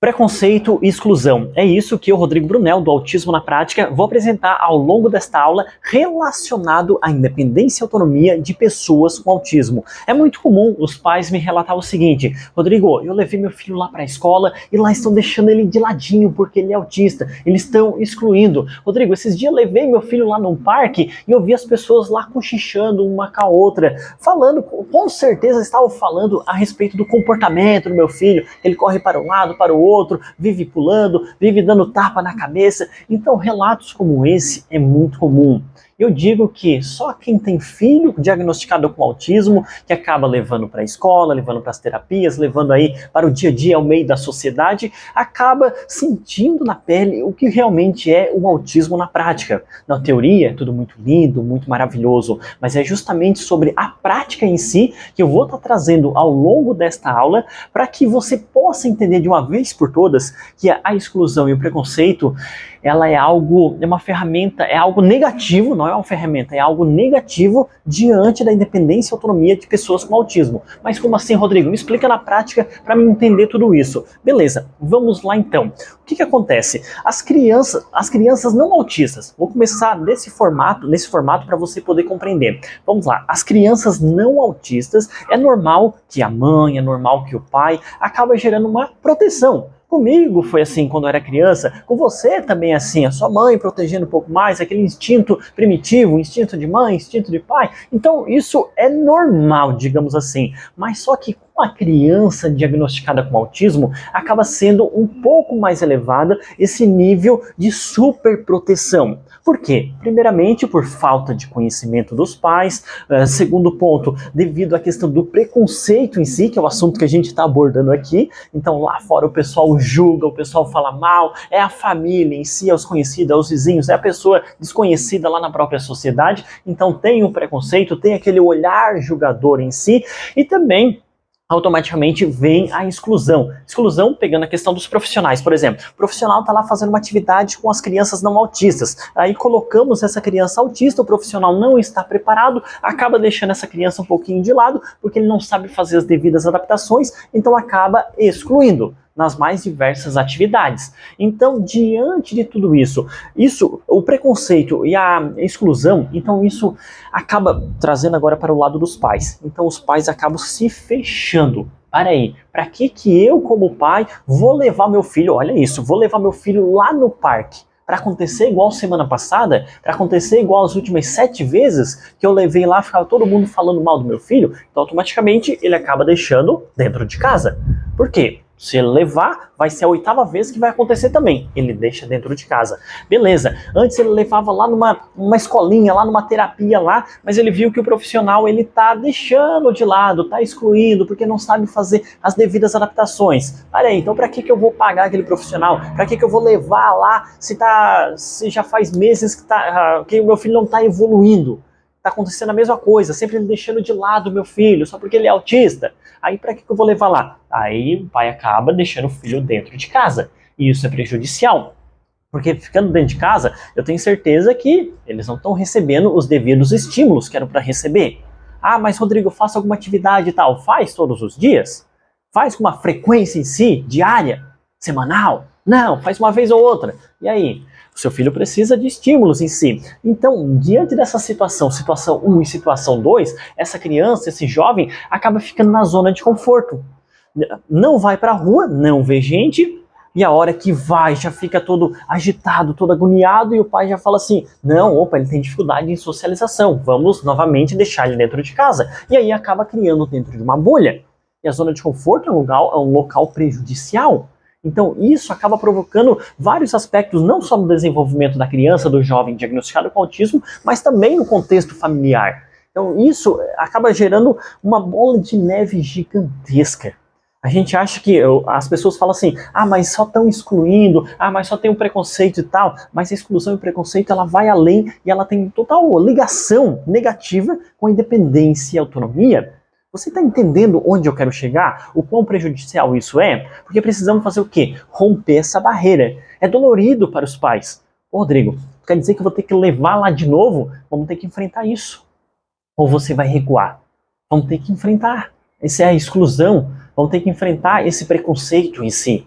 Preconceito e exclusão. É isso que eu, Rodrigo Brunel, do Autismo na Prática, vou apresentar ao longo desta aula relacionado à independência e autonomia de pessoas com autismo. É muito comum os pais me relatar o seguinte: Rodrigo, eu levei meu filho lá para a escola e lá estão deixando ele de ladinho porque ele é autista, eles estão excluindo. Rodrigo, esses dias eu levei meu filho lá num parque e eu vi as pessoas lá cochichando uma com a outra, falando, com certeza estavam falando a respeito do comportamento do meu filho, ele corre para um lado, para o outro, vive pulando, vive dando tapa na cabeça. Então relatos como esse é muito comum. Eu digo que só quem tem filho diagnosticado com autismo, que acaba levando para a escola, levando para as terapias, levando aí para o dia a dia ao meio da sociedade, acaba sentindo na pele o que realmente é o autismo na prática. Na teoria é tudo muito lindo, muito maravilhoso, mas é justamente sobre a prática em si que eu vou estar trazendo ao longo desta aula para que você possa entender de uma vez por todas que a exclusão e o preconceito ela é uma ferramenta, é algo negativo, não é uma ferramenta, é algo negativo diante da independência e autonomia de pessoas com autismo. Mas como assim, Rodrigo? Me explica na prática para me entender tudo isso. Beleza, vamos lá então. O que acontece? As crianças não autistas, vou começar nesse formato para você poder compreender. Vamos lá, as crianças não autistas, é normal que a mãe, é normal que o pai acaba gerando uma proteção. Comigo foi assim quando eu era criança, com você também é assim, a sua mãe protegendo um pouco mais, aquele instinto primitivo, instinto de mãe, instinto de pai. Então isso é normal, digamos assim, mas só que com a criança diagnosticada com autismo, acaba sendo um pouco mais elevada esse nível de superproteção. Por quê? Primeiramente, por falta de conhecimento dos pais. Segundo ponto, devido à questão do preconceito em si, que é o assunto que a gente está abordando aqui. Então, lá fora o pessoal julga, o pessoal fala mal, é a família em si, é os conhecidos, é os vizinhos, é a pessoa desconhecida lá na própria sociedade. Então, tem o preconceito, tem aquele olhar julgador em si, e também automaticamente vem a exclusão. Exclusão pegando a questão dos profissionais, por exemplo. O profissional está lá fazendo uma atividade com as crianças não autistas. Aí colocamos essa criança autista, o profissional não está preparado, acaba deixando essa criança um pouquinho de lado, porque ele não sabe fazer as devidas adaptações, então acaba excluindo nas mais diversas atividades. Então, diante de tudo isso, o preconceito e a exclusão, então isso acaba trazendo agora para o lado dos pais. Então, os pais acabam se fechando. Para aí, para que eu, como pai, vou levar meu filho, olha isso, vou levar meu filho lá no parque, para acontecer igual semana passada, para acontecer igual as últimas 7 vezes que eu levei lá, ficava todo mundo falando mal do meu filho, então automaticamente ele acaba deixando dentro de casa. Por quê? Se ele levar, vai ser a 8ª vez que vai acontecer também. Ele deixa dentro de casa. Beleza, antes ele levava lá numa escolinha, lá numa terapia lá, mas ele viu que o profissional ele tá deixando de lado, tá excluindo, porque não sabe fazer as devidas adaptações. Olha aí, então para que eu vou pagar aquele profissional? Para que eu vou levar lá se já faz meses que o meu filho não tá evoluindo? Tá acontecendo a mesma coisa, sempre ele deixando de lado o meu filho, só porque ele é autista. Aí para que eu vou levar lá? Aí o pai acaba deixando o filho dentro de casa. E isso é prejudicial. Porque ficando dentro de casa, eu tenho certeza que eles não estão recebendo os devidos estímulos que eram para receber. Ah, mas Rodrigo, faça alguma atividade e tal. Faz todos os dias? Faz com uma frequência em si, diária, semanal? Não, faz uma vez ou outra. E aí? O seu filho precisa de estímulos em si. Então, diante dessa situação 1 e situação 2, essa criança, esse jovem, acaba ficando na zona de conforto. Não vai para a rua, não vê gente, e a hora que vai já fica todo agitado, todo agoniado, e o pai já fala assim, não, opa, ele tem dificuldade em socialização, vamos novamente deixar ele dentro de casa. E aí acaba criando dentro de uma bolha. E a zona de conforto é um local prejudicial. Então isso acaba provocando vários aspectos, não só no desenvolvimento da criança, do jovem diagnosticado com autismo, mas também no contexto familiar. Então isso acaba gerando uma bola de neve gigantesca. A gente acha que as pessoas falam assim, ah, mas só estão excluindo, ah, mas só tem um preconceito e tal, mas a exclusão e o preconceito ela vai além e ela tem total ligação negativa com a independência e autonomia. Você está entendendo onde eu quero chegar? O quão prejudicial isso é? Porque precisamos fazer o quê? Romper essa barreira. É dolorido para os pais. Ô, Rodrigo, quer dizer que eu vou ter que levar lá de novo? Vamos ter que enfrentar isso. Ou você vai recuar? Vamos ter que enfrentar. Essa é a exclusão. Vamos ter que enfrentar esse preconceito em si.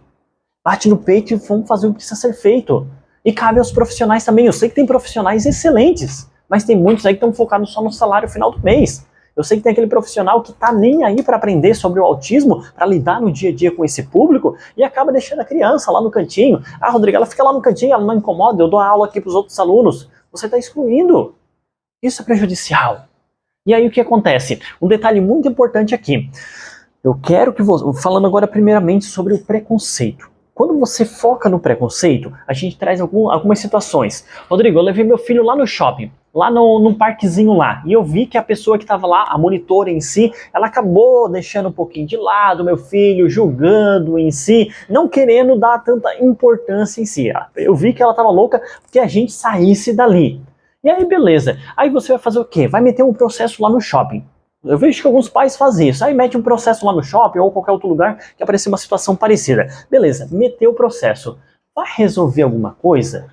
bate no peito e vamos fazer o que precisa ser feito. E cabe aos profissionais também. Eu sei que tem profissionais excelentes, mas tem muitos aí que estão focados só no salário final do mês. Eu sei que tem aquele profissional que tá nem aí para aprender sobre o autismo, para lidar no dia a dia com esse público e acaba deixando a criança lá no cantinho. Ah, Rodrigo, ela fica lá no cantinho, ela não incomoda, eu dou aula aqui para os outros alunos. Você está excluindo. Isso é prejudicial. E aí o que acontece? Um detalhe muito importante aqui. Eu quero que você... Falando agora primeiramente sobre o preconceito. Quando você foca no preconceito, a gente traz algumas situações. Rodrigo, eu levei meu filho lá no shopping, lá num parquezinho lá, e eu vi que a pessoa que estava lá, a monitora em si, ela acabou deixando um pouquinho de lado meu filho, julgando em si, não querendo dar tanta importância em si. Eu vi que ela estava louca porque a gente saísse dali. E aí, beleza. Aí você vai fazer o quê? Vai meter um processo lá no shopping. Eu vejo que alguns pais fazem isso. Aí mete um processo lá no shopping ou qualquer outro lugar que aparecer uma situação parecida. Beleza, meteu o processo. Vai resolver alguma coisa?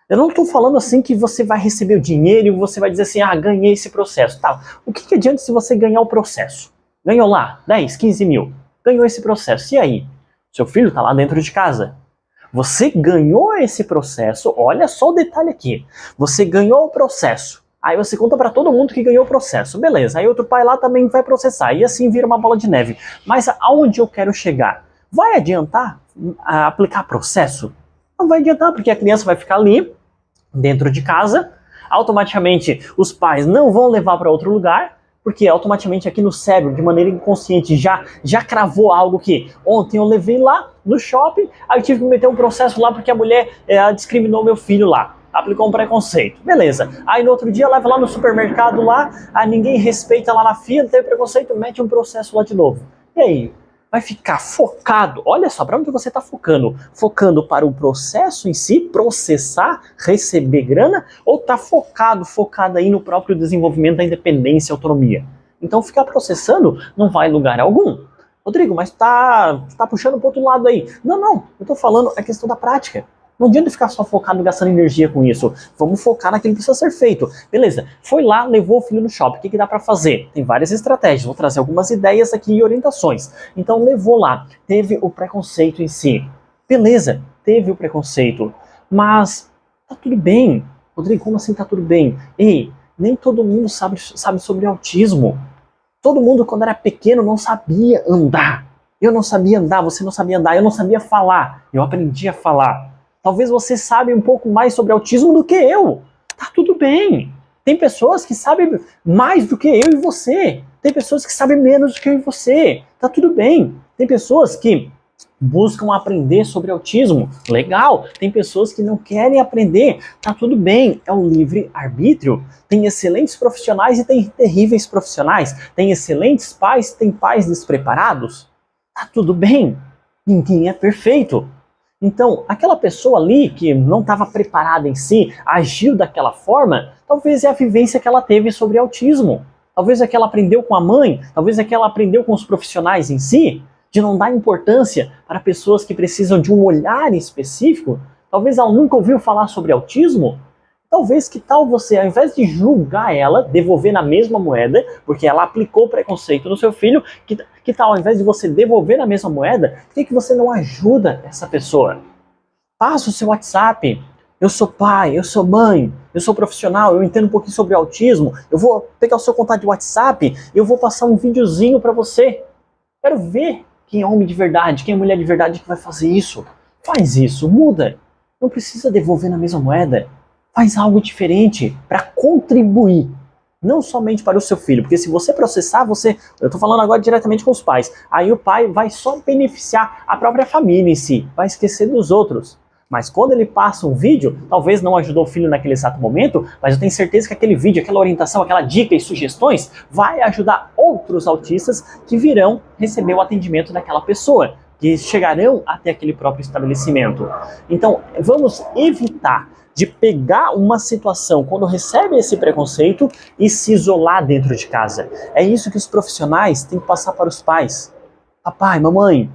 Eu não estou falando assim que você vai receber o dinheiro e você vai dizer assim, ah, ganhei esse processo. Tá. O que adianta se você ganhar o processo? Ganhou lá 10, 15 mil. Ganhou esse processo. E aí? Seu filho está lá dentro de casa. Você ganhou esse processo. Olha só o detalhe aqui. Você ganhou o processo. Aí você conta para todo mundo que ganhou o processo. Beleza, aí outro pai lá também vai processar. E assim vira uma bola de neve. Mas aonde eu quero chegar? Vai adiantar aplicar processo? Não vai adiantar, porque a criança vai ficar ali, dentro de casa. Automaticamente os pais não vão levar para outro lugar, porque automaticamente aqui no cérebro, de maneira inconsciente, já cravou algo que ontem eu levei lá no shopping, aí eu tive que meter um processo lá porque a mulher discriminou meu filho lá. Aplicou um preconceito. Beleza. Aí no outro dia leva lá no supermercado lá, aí ninguém respeita lá na fila, tem preconceito, mete um processo lá de novo. E aí? Vai ficar focado, olha só, para onde você está focando? Focando para o processo em si, processar, receber grana, ou está focado aí no próprio desenvolvimento da independência e autonomia? Então ficar processando não vai em lugar algum. Rodrigo, mas tá puxando para outro lado aí. Não, eu estou falando a questão da prática. Não adianta ficar só focado gastando energia com isso. Vamos focar naquilo que precisa ser feito. Beleza, foi lá, levou o filho no shopping. O que dá para fazer? Tem várias estratégias. Vou trazer algumas ideias aqui e orientações. Então levou lá, teve o preconceito em si. Beleza, teve o preconceito. Mas tá tudo bem. Rodrigo, como assim tá tudo bem? Ei, nem todo mundo sabe sobre autismo. Todo mundo, quando era pequeno, não sabia andar. Eu não sabia andar, você não sabia andar, eu não sabia falar. Eu aprendi a falar. Talvez você saiba um pouco mais sobre autismo do que eu. Tá tudo bem. Tem pessoas que sabem mais do que eu e você. Tem pessoas que sabem menos do que eu e você. Tá tudo bem. Tem pessoas que buscam aprender sobre autismo. Legal. Tem pessoas que não querem aprender. Tá tudo bem. É o livre-arbítrio. Tem excelentes profissionais e tem terríveis profissionais. Tem excelentes pais e tem pais despreparados. Tá tudo bem. Ninguém é perfeito. Então, aquela pessoa ali que não estava preparada em si, agiu daquela forma, talvez é a vivência que ela teve sobre autismo. Talvez é que ela aprendeu com a mãe, talvez é que ela aprendeu com os profissionais em si, de não dar importância para pessoas que precisam de um olhar específico. Talvez ela nunca ouviu falar sobre autismo. Talvez que tal você, ao invés de julgar ela, devolver na mesma moeda, porque ela aplicou preconceito no seu filho, que tal ao invés de você devolver na mesma moeda, por que você não ajuda essa pessoa? Passa o seu WhatsApp. Eu sou pai, eu sou mãe, eu sou profissional, eu entendo um pouquinho sobre autismo, eu vou pegar o seu contato de WhatsApp, eu vou passar um videozinho para você. Quero ver quem é homem de verdade, quem é mulher de verdade que vai fazer isso. Faz isso, muda. Não precisa devolver na mesma moeda. Faz algo diferente para contribuir, não somente para o seu filho, porque se você processar, eu estou falando agora diretamente com os pais, aí o pai vai só beneficiar a própria família em si, vai esquecer dos outros. Mas quando ele passa um vídeo, talvez não ajudou o filho naquele exato momento, mas eu tenho certeza que aquele vídeo, aquela orientação, aquela dica e sugestões vai ajudar outros autistas que virão receber o atendimento daquela pessoa, que chegarão até aquele próprio estabelecimento. Então, vamos evitar de pegar uma situação quando recebe esse preconceito e se isolar dentro de casa. É isso que os profissionais têm que passar para os pais. Papai, mamãe,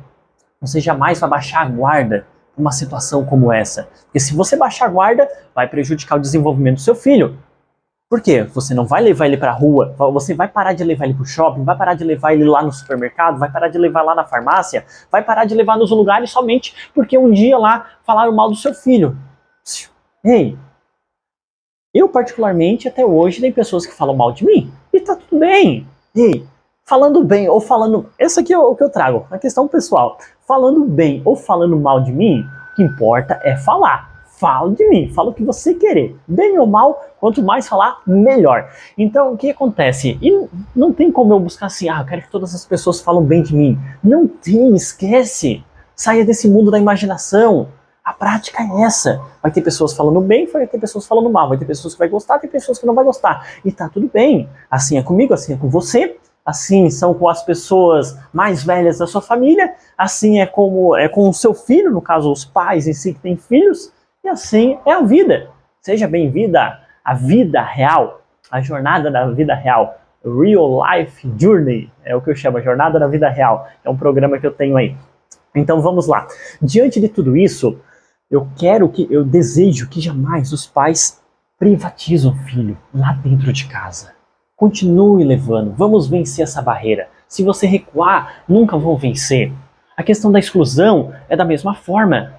você jamais vai baixar a guarda numa situação como essa. Porque se você baixar a guarda, vai prejudicar o desenvolvimento do seu filho. Por quê? Você não vai levar ele pra rua, você vai parar de levar ele pro shopping, vai parar de levar ele lá no supermercado, vai parar de levar lá na farmácia, vai parar de levar nos lugares somente porque um dia lá falaram mal do seu filho. Ei, eu particularmente até hoje tem pessoas que falam mal de mim e tá tudo bem. Ei, falando bem ou falando... Esse aqui é o que eu trago, a questão pessoal. Falando bem ou falando mal de mim, o que importa é falar. Fala de mim, fala o que você querer. Bem ou mal, quanto mais falar, melhor. Então, o que acontece? E não tem como eu buscar assim, eu quero que todas as pessoas falam bem de mim. Não tem, esquece. Saia desse mundo da imaginação. A prática é essa. Vai ter pessoas falando bem, vai ter pessoas falando mal. Vai ter pessoas que vai gostar, tem pessoas que não vai gostar. E tá tudo bem. Assim é comigo, assim é com você. Assim são com as pessoas mais velhas da sua família. Assim é com o seu filho, no caso os pais em si que têm filhos. E assim é a vida. Seja bem-vinda à vida real, a jornada da vida real. Real Life Journey, é o que eu chamo, a jornada da vida real. É um programa que eu tenho aí. Então vamos lá. Diante de tudo isso, eu desejo que jamais os pais privatizem o filho lá dentro de casa. Continue levando, vamos vencer essa barreira. Se você recuar, nunca vão vencer. A questão da exclusão é da mesma forma.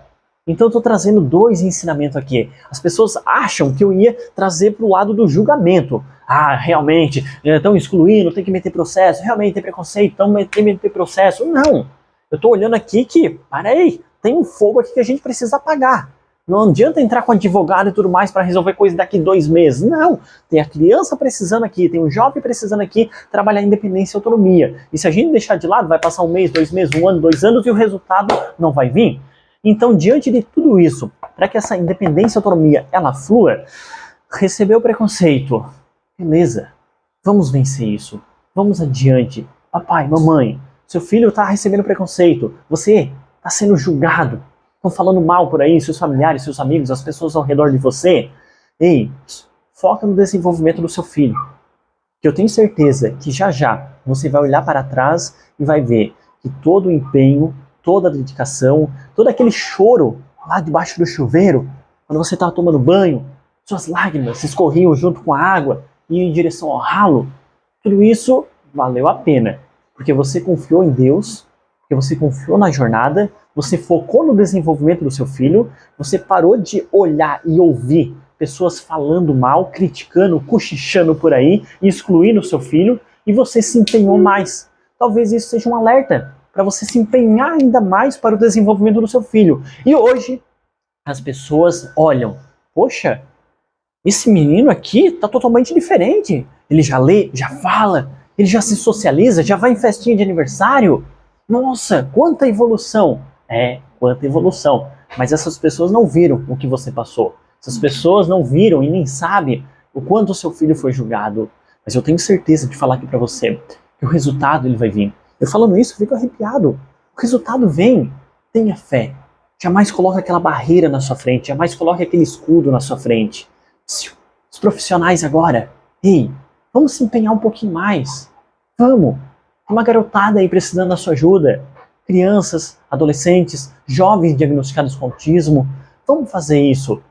Então eu estou trazendo dois ensinamentos aqui. As pessoas acham que eu ia trazer para o lado do julgamento. Realmente, estão excluindo, tem que meter processo, realmente tem preconceito, tem que meter processo. Não, eu estou olhando aqui que, tem um fogo aqui que a gente precisa apagar. Não adianta entrar com advogado e tudo mais para resolver coisa daqui 2 meses. Não, tem a criança precisando aqui, tem o jovem precisando aqui trabalhar independência e autonomia. E se a gente deixar de lado, vai passar 1 mês, 2 meses, 1 ano, 2 anos e o resultado não vai vir. Então, diante de tudo isso, para que essa independência e autonomia ela flua, recebeu preconceito. Beleza, vamos vencer isso. Vamos adiante. Papai, mamãe, seu filho está recebendo preconceito. Você está sendo julgado. Estão falando mal por aí, seus familiares, seus amigos, as pessoas ao redor de você. Ei, foca no desenvolvimento do seu filho. Que eu tenho certeza que já já você vai olhar para trás e vai ver que todo o empenho, toda a dedicação, todo aquele choro lá debaixo do chuveiro, quando você estava tomando banho, suas lágrimas escorriam junto com a água e em direção ao ralo, tudo isso valeu a pena, porque você confiou em Deus, porque você confiou na jornada, você focou no desenvolvimento do seu filho, você parou de olhar e ouvir pessoas falando mal, criticando, cochichando por aí, excluindo o seu filho, e você se empenhou mais. Talvez isso seja um alerta para você se empenhar ainda mais para o desenvolvimento do seu filho. E hoje, as pessoas olham, poxa, esse menino aqui está totalmente diferente. Ele já lê, já fala, ele já se socializa, já vai em festinha de aniversário. Nossa, quanta evolução. Quanta evolução. Mas essas pessoas não viram o que você passou. Essas pessoas não viram e nem sabem o quanto o seu filho foi julgado. Mas eu tenho certeza de falar aqui para você que o resultado ele vai vir. Eu falando isso, eu fico arrepiado. O resultado vem. Tenha fé. Jamais coloque aquela barreira na sua frente. Jamais coloque aquele escudo na sua frente. Os profissionais agora. Ei, vamos se empenhar um pouquinho mais. Vamos. Tem uma garotada aí precisando da sua ajuda. Crianças, adolescentes, jovens diagnosticados com autismo. Vamos fazer isso.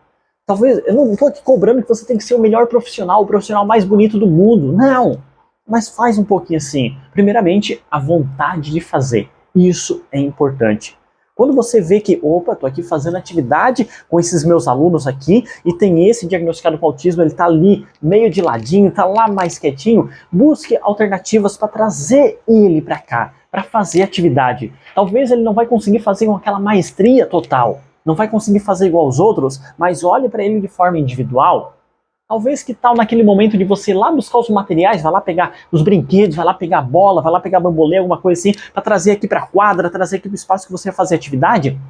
Talvez, eu não estou aqui cobrando que você tem que ser o melhor profissional, o profissional mais bonito do mundo. Não. Mas faz um pouquinho assim. Primeiramente, a vontade de fazer. Isso é importante. Quando você vê que, opa, estou aqui fazendo atividade com esses meus alunos aqui e tem esse diagnosticado com autismo, ele está ali meio de ladinho, está lá mais quietinho, busque alternativas para trazer ele para cá, para fazer atividade. Talvez ele não vai conseguir fazer com aquela maestria total, não vai conseguir fazer igual aos outros, mas olhe para ele de forma individual. Talvez que tal naquele momento de você ir lá buscar os materiais, vai lá pegar os brinquedos, vai lá pegar a bola, vai lá pegar bambolê, alguma coisa assim, para trazer aqui para a quadra, trazer aqui para o espaço que você vai fazer atividade?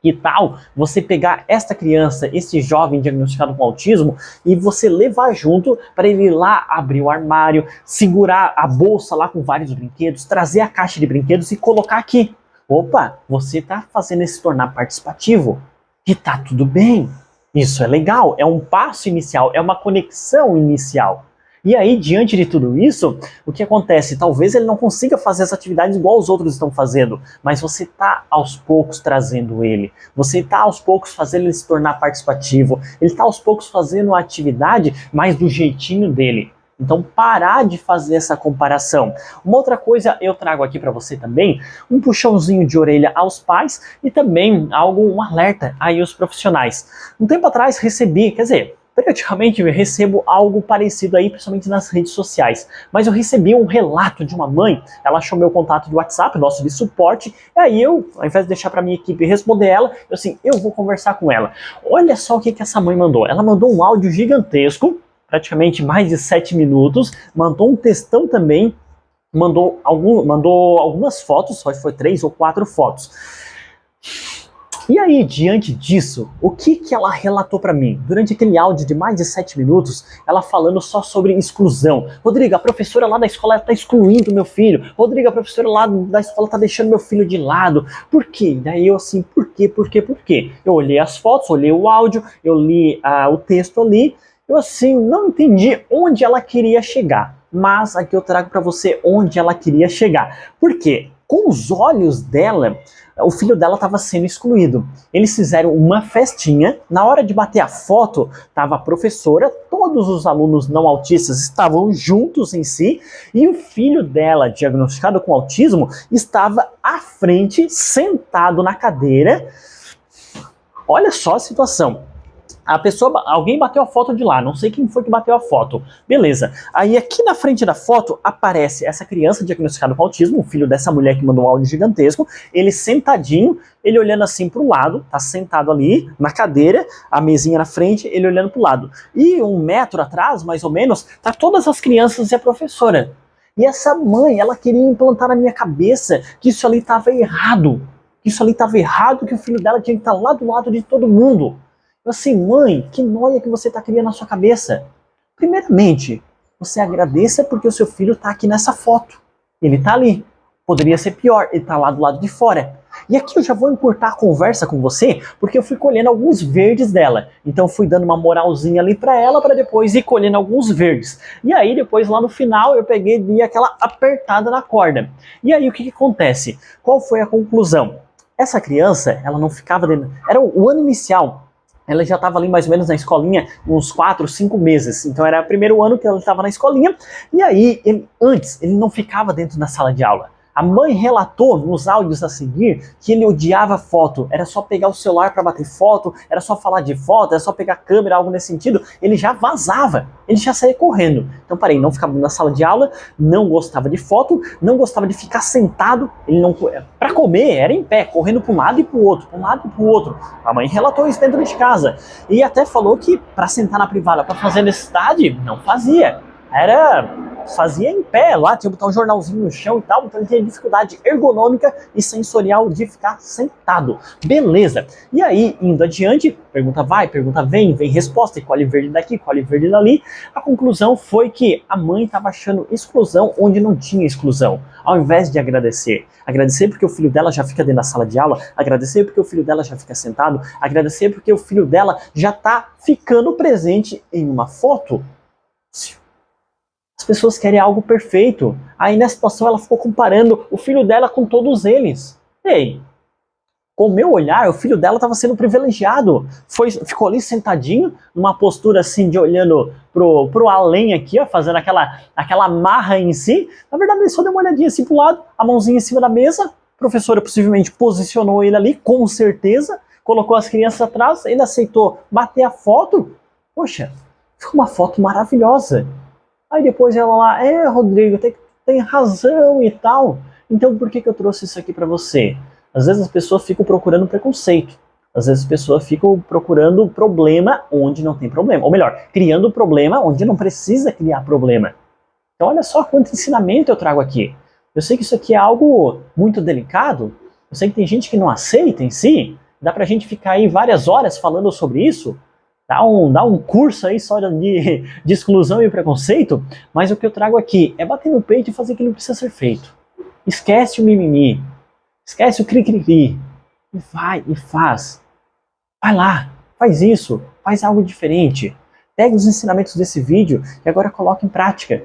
Que tal você pegar esta criança, esse jovem diagnosticado com autismo, e você levar junto para ele ir lá abrir o armário, segurar a bolsa lá com vários brinquedos, trazer a caixa de brinquedos e colocar aqui. Opa, você está fazendo ele se tornar participativo. E tá tudo bem. Isso é legal, é um passo inicial, é uma conexão inicial. E aí, diante de tudo isso, o que acontece? Talvez ele não consiga fazer as atividades igual os outros estão fazendo, mas você está aos poucos trazendo ele, você está aos poucos fazendo ele se tornar participativo, ele está aos poucos fazendo a atividade mais do jeitinho dele. Então, parar de fazer essa comparação. Uma outra coisa eu trago aqui para você também, um puxãozinho de orelha aos pais e também um alerta aí aos profissionais. Um tempo atrás recebi, periodicamente eu recebo algo parecido aí, principalmente nas redes sociais. Mas eu recebi um relato de uma mãe, ela achou meu contato de WhatsApp, nosso de suporte, e aí eu, ao invés de deixar para minha equipe responder ela, eu vou conversar com ela. Olha só o que essa mãe mandou. Ela mandou um áudio gigantesco, praticamente mais de 7 minutos, mandou um textão também, mandou algumas fotos, só foi 3 ou 4 fotos. E aí, diante disso, o que ela relatou para mim? Durante aquele áudio de mais de 7 minutos, ela falando só sobre exclusão. Rodrigo, a professora lá da escola está excluindo meu filho. Rodrigo, a professora lá da escola está deixando meu filho de lado. Por quê? Daí eu assim, por quê? Eu olhei as fotos, olhei o áudio, eu li o texto ali. Eu assim, não entendi onde ela queria chegar. Mas aqui eu trago para você onde ela queria chegar. Por quê? Com os olhos dela, o filho dela estava sendo excluído. Eles fizeram uma festinha, na hora de bater a foto, estava a professora, todos os alunos não autistas estavam juntos em si, e o filho dela, diagnosticado com autismo, estava à frente, sentado na cadeira. Olha só a situação. Alguém bateu a foto de lá, não sei quem foi que bateu a foto. Beleza. Aí aqui na frente da foto aparece essa criança diagnosticada com autismo, o filho dessa mulher que mandou um áudio gigantesco, ele sentadinho, ele olhando assim pro lado, tá sentado ali na cadeira, a mesinha na frente, ele olhando pro lado. E 1 metro atrás, mais ou menos, tá todas as crianças e a professora. E essa mãe, ela queria implantar na minha cabeça que isso ali tava errado. Que o filho dela tinha que estar lá do lado de todo mundo. Assim, mãe, que noia que você está criando na sua cabeça. Primeiramente, você agradeça porque o seu filho está aqui nessa foto. Ele está ali. Poderia ser pior, ele está lá do lado de fora. E aqui eu já vou encurtar a conversa com você, porque eu fui colhendo alguns verdes dela. Então fui dando uma moralzinha ali para ela, para depois ir colhendo alguns verdes. E aí depois lá no final eu peguei e dei aquela apertada na corda. E aí o que acontece? Qual foi a conclusão? Essa criança, ela não ficava dentro... Era o ano inicial. Ela já estava ali mais ou menos na escolinha uns 4, 5 meses. Então era o primeiro ano que ela estava na escolinha. E aí, antes, ele não ficava dentro da sala de aula. A mãe relatou nos áudios a seguir que ele odiava foto. Era só pegar o celular para bater foto, era só falar de foto, era só pegar a câmera, algo nesse sentido. Ele já vazava, ele já saía correndo. Então parei, não ficava na sala de aula, não gostava de foto, não gostava de ficar sentado. Ele não, para comer era em pé, correndo para um lado e para o outro, para um lado e para o outro. A mãe relatou isso dentro de casa. E até falou que para sentar na privada, para fazer necessidade, não fazia. Fazia em pé lá, tinha que botar um jornalzinho no chão e tal, então ele tinha dificuldade ergonômica e sensorial de ficar sentado. Beleza. E aí, indo adiante, pergunta vai, pergunta vem resposta, e colhe verde daqui, colhe verde dali. A conclusão foi que a mãe estava achando exclusão onde não tinha exclusão. Ao invés de agradecer porque o filho dela já fica dentro da sala de aula, agradecer porque o filho dela já fica sentado, agradecer porque o filho dela já está ficando presente em uma foto. As pessoas querem algo perfeito. Aí nessa situação ela ficou comparando o filho dela com todos eles. Ei, com o meu olhar, o filho dela estava sendo privilegiado. Ficou ali sentadinho, numa postura assim de olhando pro além aqui, ó, fazendo aquela marra em si. Na verdade ele só deu uma olhadinha assim pro lado, a mãozinha em cima da mesa. A professora possivelmente posicionou ele ali, com certeza. Colocou as crianças atrás, ele aceitou bater a foto. Poxa, ficou uma foto maravilhosa. Aí depois ela lá, Rodrigo, tem razão e tal. Então por que eu trouxe isso aqui pra você? Às vezes as pessoas ficam procurando preconceito. Às vezes as pessoas ficam procurando problema onde não tem problema. Ou melhor, criando problema onde não precisa criar problema. Então olha só quanto ensinamento eu trago aqui. Eu sei que isso aqui é algo muito delicado. Eu sei que tem gente que não aceita em si. Dá pra gente ficar aí várias horas falando sobre isso. Dá um curso aí só de exclusão e preconceito, mas o que eu trago aqui é bater no peito e fazer aquilo que precisa ser feito. Esquece o mimimi, esquece o cri-cri-cri, e vai e faz. Vai lá, faz isso, faz algo diferente. Pegue os ensinamentos desse vídeo e agora coloque em prática.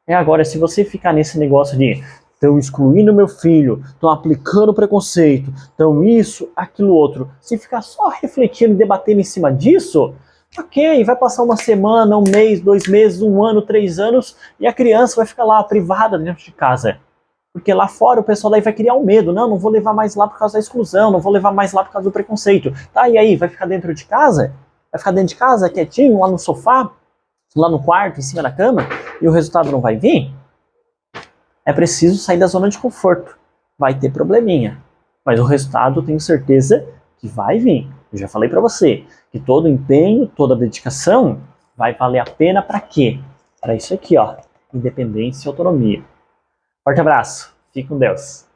Agora, se você ficar nesse negócio de estão excluindo meu filho, estão aplicando preconceito, estão isso, aquilo, outro, se ficar só refletindo e debatendo em cima disso, ok, vai passar uma semana, um mês, 2 meses, 1 ano, 3 anos, e a criança vai ficar lá privada dentro de casa. Porque lá fora o pessoal daí vai criar um medo. Não vou levar mais lá por causa da exclusão, não vou levar mais lá por causa do preconceito. Tá, e aí, vai ficar dentro de casa? Vai ficar dentro de casa, quietinho, lá no sofá, lá no quarto, em cima da cama, e o resultado não vai vir? É preciso sair da zona de conforto. Vai ter probleminha. Mas o resultado, eu tenho certeza que vai vir. Eu já falei pra você que todo empenho, toda dedicação vai valer a pena para quê? Para isso aqui, ó. Independência e autonomia. Forte abraço. Fique com Deus.